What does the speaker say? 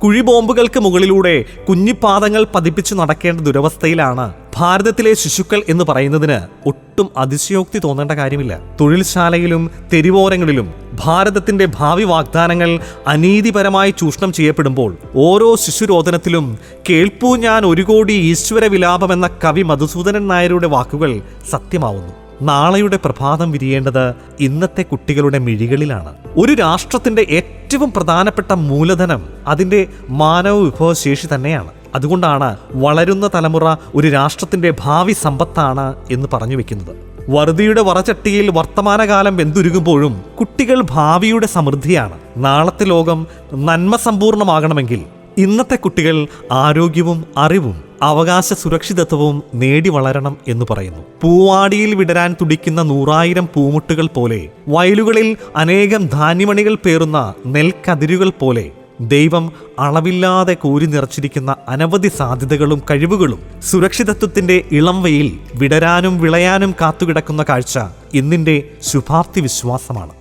കുഴിബോംബുകൾക്ക് മുകളിലൂടെ കുഞ്ഞിപ്പാദങ്ങൾ പതിപ്പിച്ചു നടക്കേണ്ട ദുരവസ്ഥയിലാണ് ഭാരതത്തിലെ ശിശുക്കൾ എന്ന് പറയുന്നതിന് ഒട്ടും അതിശയോക്തി തോന്നേണ്ട കാര്യമില്ല. തൊഴിൽശാലയിലും തെരുവോരങ്ങളിലും ഭാരതത്തിന്റെ ഭാവി വാഗ്ദാനങ്ങൾ അനീതിപരമായി ചൂഷണം ചെയ്യപ്പെടുമ്പോൾ ഓരോ ശിശുരോദനത്തിലും കേൾപ്പൂ ഞാൻ 1 കോടി ഈശ്വര വിലാപം എന്ന കവി മധുസൂദനൻ നായരുടെ വാക്കുകൾ സത്യമാവുന്നു. നാളെയുടെ പ്രഭാതം വിരിയേണ്ടത് ഇന്നത്തെ കുട്ടികളുടെ മിഴികളിലാണ്. ഒരു രാഷ്ട്രത്തിന്റെ ഏറ്റവും പ്രധാനപ്പെട്ട മൂലധനം അതിന്റെ മാനവ വിഭവശേഷി തന്നെയാണ്. അതുകൊണ്ടാണ് വളരുന്ന തലമുറ ഒരു രാഷ്ട്രത്തിന്റെ ഭാവി സമ്പത്താണ് എന്ന് പറഞ്ഞു വെക്കുന്നത്. വറുതിയുടെ വറചട്ടിയിൽ വർത്തമാനകാലം വെന്തുരുകുമ്പോഴും കുട്ടികൾ ഭാവിയുടെ സമൃദ്ധിയാണ്. നാളത്തെ ലോകം നന്മ സമ്പൂർണ്ണമാകണമെങ്കിൽ ഇന്നത്തെ കുട്ടികൾ ആരോഗ്യവും അറിവും അവകാശ സുരക്ഷിതത്വവും നേടി വളരണം എന്ന് പറയുന്നു. പൂവാടിയിൽ വിടരാൻ തുടിക്കുന്ന 100,000 പൂമുട്ടുകൾ പോലെ, വയലുകളിൽ അനേകം ധാന്യമണികൾ പേറുന്ന നെൽക്കതിരുകൾ പോലെ ദൈവം അളവില്ലാതെ കോരി നിറച്ചിരിക്കുന്ന അനവധി സാധ്യതകളും കഴിവുകളും സുരക്ഷിതത്വത്തിന്റെ ഇളം വെയിൽ വിടരാനും വിളയാനും കാത്തുകിടക്കുന്ന കാഴ്ച ഇന്നിന്റെ ശുഭാപ്തി വിശ്വാസമാണ്.